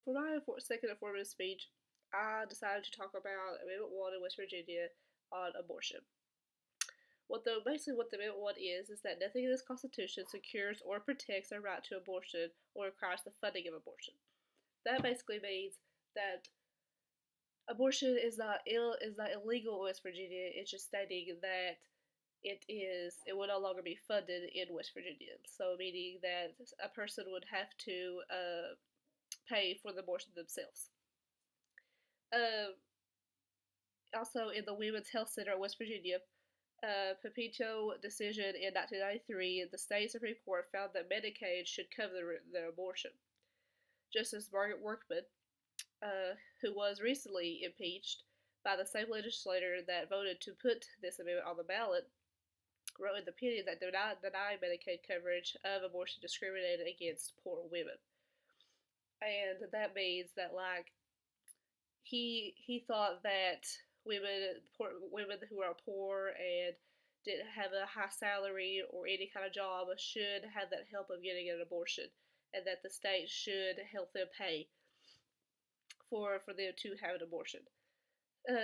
For my second informative speech, I decided to talk about Amendment 1 in West Virginia on abortion. Basically what the Amendment 1 is that nothing in this Constitution secures or protects a right to abortion or requires the funding of abortion. That basically means that abortion is not illegal in West Virginia. It's just stating that it will no longer be funded in West Virginia. So meaning that a person would have to pay for the abortion themselves. Also, in the Women's Health Center of West Virginia, Pepito decision in 1993, the state Supreme Court found that Medicaid should cover the abortion. Justice Margaret Workman, who was recently impeached by the same legislator that voted to put this amendment on the ballot, wrote in the opinion that denied Medicaid coverage of abortion discriminated against poor women. And that means that, like, he thought that women who are poor and didn't have a high salary or any kind of job should have that help of getting an abortion, and that the state should help them pay for them to have an abortion.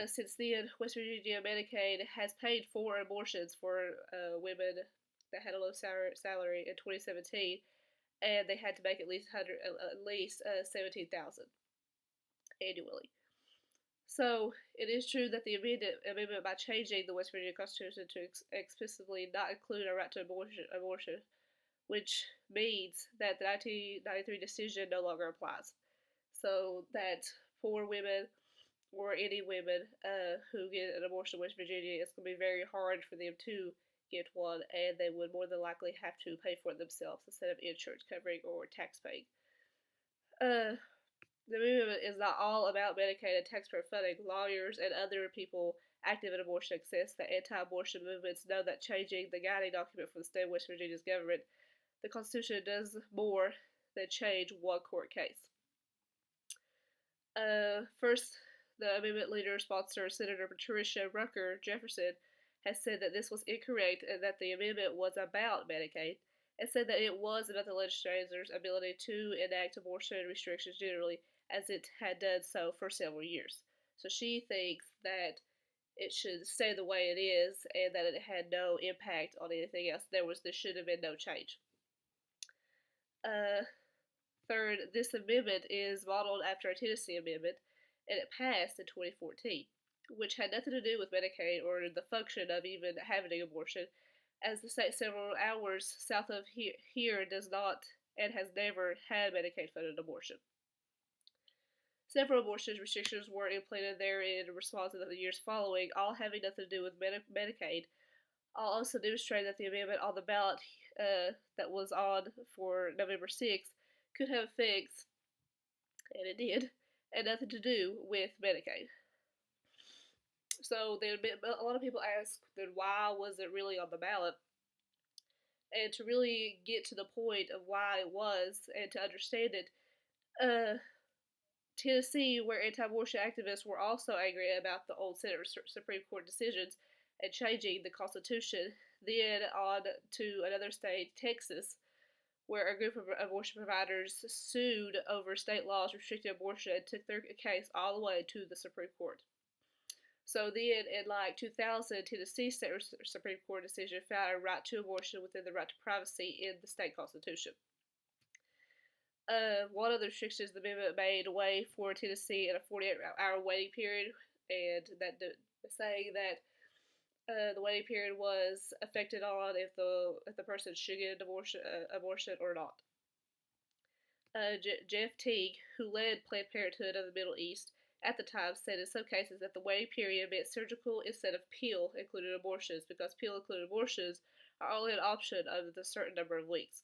Since then, West Virginia Medicaid has paid for abortions for women that had a low salary in 2017, and they had to make at least $17,000 annually. So it is true that the amendment by changing the West Virginia Constitution to explicitly not include a right to abortion, which means that the 1993 decision no longer applies. So that poor women or any women who get an abortion in West Virginia, it's going to be very hard for them to get one, and they would more than likely have to pay for it themselves instead of insurance covering or tax paying. The movement is not all about Medicaid and taxpayer funding. Lawyers and other people active in abortion access, the anti-abortion movements know that changing the guiding document for the state of West Virginia's government, the Constitution does more than change one court case. First, the amendment leader sponsor, Senator Patricia Rucker Jefferson, has said that this was incorrect and that the amendment was about Medicaid, and said that it was about the legislature's ability to enact abortion restrictions generally, as it had done so for several years. So she thinks that it should stay the way it is and that it had no impact on anything else. There should have been no change. Third, this amendment is modeled after a Tennessee amendment, and it passed in 2014, which had nothing to do with Medicaid or the function of even having an abortion, as the state several hours south of here does not and has never had Medicaid-funded abortion. Several abortion restrictions were implemented there in response to the years following, all having nothing to do with Medicaid. I'll also demonstrate that the amendment on the ballot that was on for November 6th could have effects, and it did, and nothing to do with Medicaid. So a lot of people ask, then why was it really on the ballot? And to really get to the point of why it was and to understand it, Tennessee, where anti-abortion activists were also angry about the old Supreme Court decisions and changing the Constitution, then on to another state, Texas, where a group of abortion providers sued over state laws restricting abortion and took their case all the way to the Supreme Court. So then, in 2000, Tennessee State Supreme Court decision found a right to abortion within the right to privacy in the state constitution. One of the restrictions the amendment made way for Tennessee in a 48-hour waiting period, and that saying that the waiting period was affected on if the person should get an abortion or not. Jeff Teague, who led Planned Parenthood of the Middle East at the time, said in some cases that the waiting period meant surgical instead of pill included abortions, because pill included abortions are only an option of a certain number of weeks.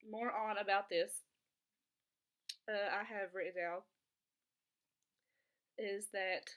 More on about this, I have written down, is that